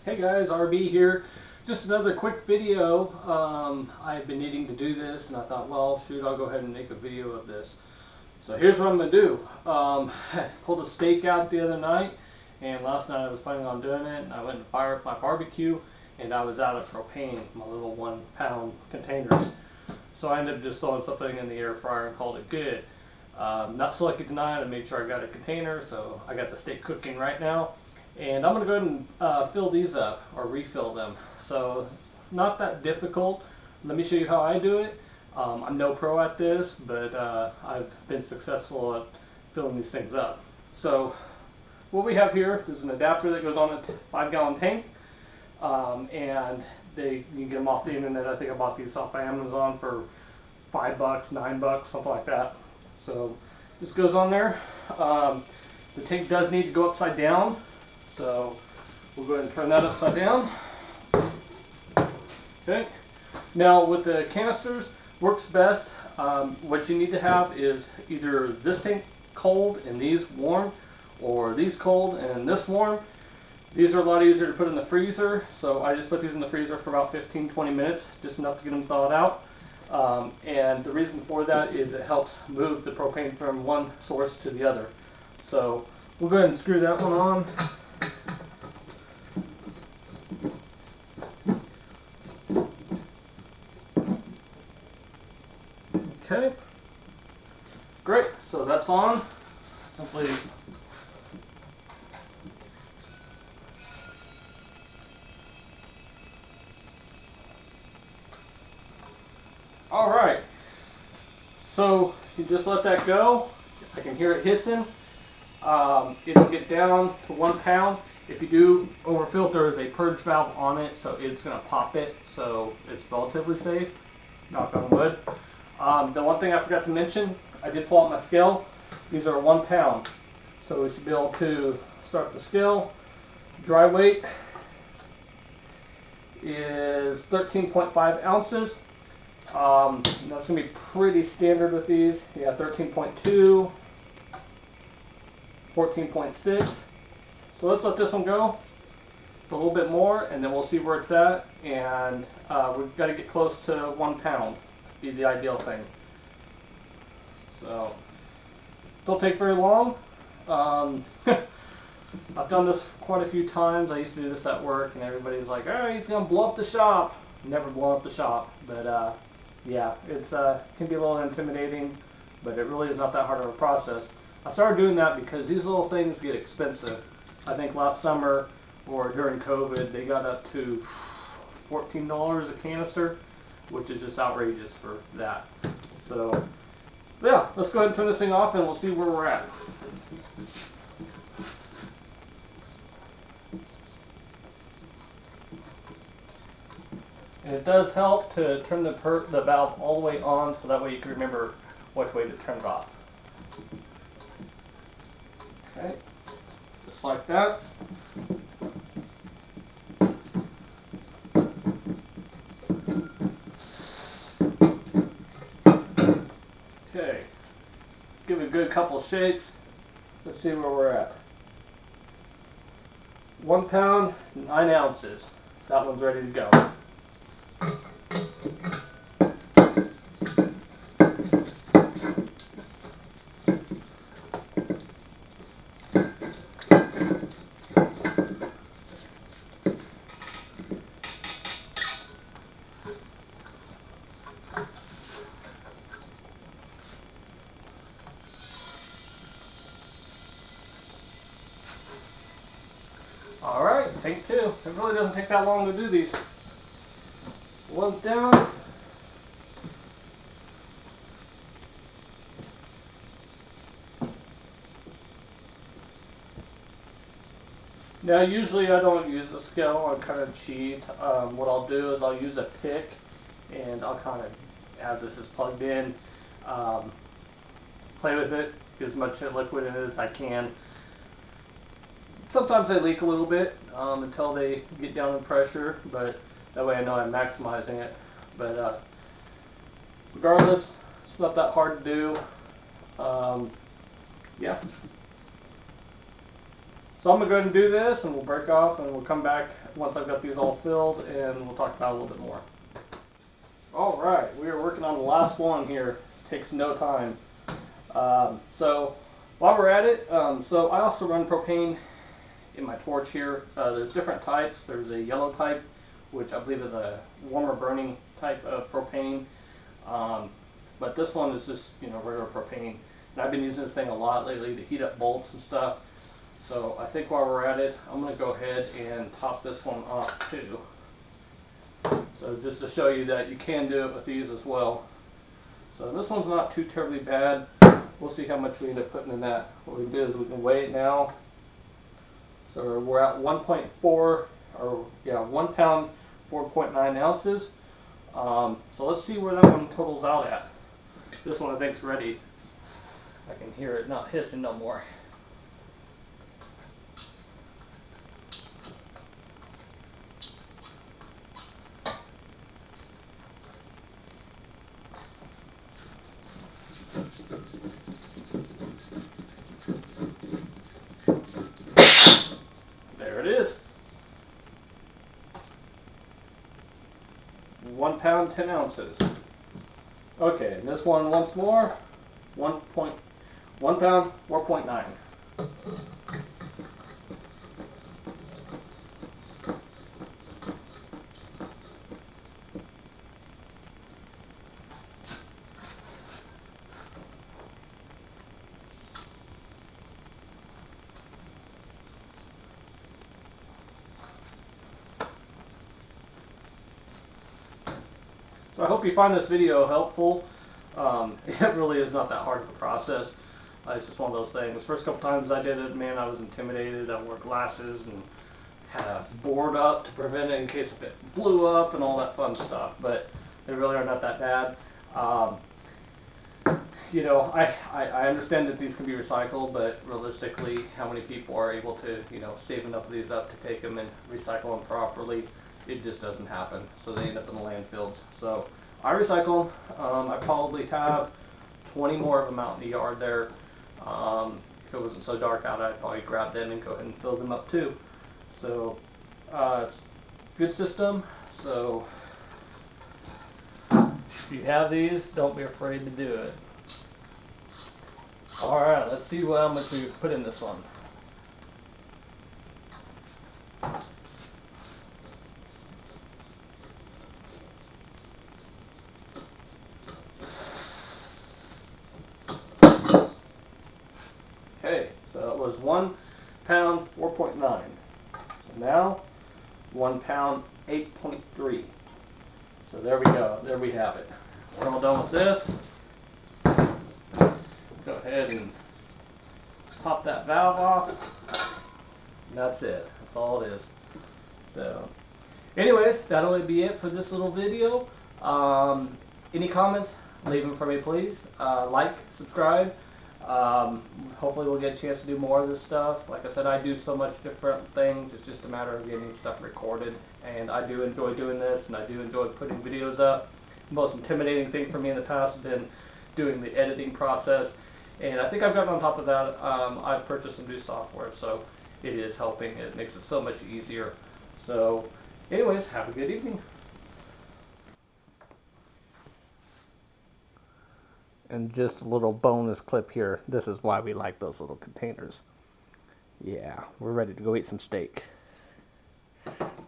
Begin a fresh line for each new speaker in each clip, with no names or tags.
Hey guys, RB here. Just another quick video. I've been needing to do this and I thought, well, shoot, I'll go ahead and make a video of this. So here's what I'm going to do. I pulled a steak out the other night, and last night I was planning on doing it, and I went and fired up my barbecue, and I was out of propane, my little 1 pound containers. So I ended up just throwing something in the air fryer and called it good. Not so lucky tonight. I made sure I got a container, so I got the steak cooking right now. And I'm going to go ahead and fill these up, or refill them. So, not that difficult. Let me show you how I do it. I'm no pro at this, but I've been successful at filling these things up. So, what we have here is an adapter that goes on a 5-gallon tank. And you can get them off the internet. I think I bought these off Amazon for $5, $9, something like that. So, this goes on there. The tank does need to go upside down. So we'll go ahead and turn that upside down. Okay. Now with the canisters, works best. What you need to have is either this tank cold and these warm, or these cold and this warm. These are a lot easier to put in the freezer, so I just put these in the freezer for about 15-20 minutes, just enough to get them thawed out. And the reason for that is it helps move the propane from one source to the other. So we'll go ahead and screw that one on. Okay, great, so that's on. Simply alright, so you just let that go. I can hear it hissing. It'll get down to 1 pound. If you do overfill, there is a purge valve on it, so it's going to pop it, so it's relatively safe. Knock on wood. The one thing I forgot to mention, I did pull out my scale. These are 1 pound, so we should be able to start the scale. Dry weight is 13.5 ounces. That's going to be pretty standard with these. Yeah, 13.2, 14.6. So let's let this one go for a little bit more, and then we'll see where it's at. And we've got to get close to 1 pound. Be the ideal thing. So don't take very long. I've done this quite a few times. I used to do this at work, and everybody's like, "Oh, he's gonna blow up the shop." Never blow up the shop, but yeah, it's can be a little intimidating, but it really is not that hard of a process. I started doing that because these little things get expensive. I think last summer or during COVID, they got up to $14 a canister, which is just outrageous for that. So, yeah, let's go ahead and turn this thing off and we'll see where we're at. And it does help to turn the valve all the way on, so that way you can remember which way to turn it off. Okay, just like that. Okay, give it a good couple of shakes. Let's see where we're at. 1 pound, 9 ounces. That one's ready to go. Alright, take 2. It really doesn't take that long to do these. One's down. Now usually I don't use a scale, I kind of cheat. What I'll do is I'll use a pick, and I'll kind of, as this is plugged in, play with it, get as much liquid in it as I can. Sometimes they leak a little bit until they get down in pressure, but that way I know I'm maximizing it. But regardless, it's not that hard to do. Yeah. So I'm going to go ahead and do this, and we'll break off, and we'll come back once I've got these all filled, and we'll talk about it a little bit more. Alright, we are working on the last one here. Takes no time. So while we're at it, so I also run propane in my torch here. There's different types. There's a yellow type, which I believe is a warmer burning type of propane. But this one is just, regular propane. And I've been using this thing a lot lately to heat up bolts and stuff. So I think while we're at it, I'm going to go ahead and top this one off too. So just to show you that you can do it with these as well. So this one's not too terribly bad. We'll see how much we end up putting in that. What we can do is we can weigh it now. So we're at 1.4, or 1 pound, 4.9 ounces. So let's see where that one totals out at. This one I think is ready. I can hear it not hissing no more. There it is. 1 pound, 10 ounces. Okay, and this one once more, 1 pound, 4.9. So I hope you find this video helpful. It really is not that hard of a process. It's just one of those things. First couple times I did it, man, I was intimidated. I wore glasses and had a board up to prevent it in case if it blew up and all that fun stuff. But they really are not that bad. I understand that these can be recycled, but realistically, how many people are able to, save enough of these up to take them and recycle them properly? It just doesn't happen. So they end up in the landfills. So I recycle them. I probably have 20 more of them out in the yard there. If it wasn't so dark out, I'd probably grab them and go ahead and fill them up too. So it's a good system. So if you have these, don't be afraid to do it. Alright, let's see how much we put in this one. Okay, so it was 1 pound, 4.9. So now, 1 pound, 8.3. So there we go. There we have it. We're all done with this. Go ahead and pop that valve off. And that's it. That's all it is. So, anyways, that'll be it for this little video. Any comments? Leave them for me, please. Like, subscribe. Hopefully we'll get a chance to do more of this stuff. Like I said, I do so much different things. It's just a matter of getting stuff recorded. And I do enjoy doing this, and I do enjoy putting videos up. The most intimidating thing for me in the past has been doing the editing process. And I think I've gotten on top of that. I've purchased some new software, so it is helping. It makes it so much easier. So, anyways, have a good evening. And just a little bonus clip here. This is why we like those little containers. Yeah, we're ready to go eat some steak.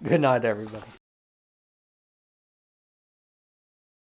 Good night, everybody.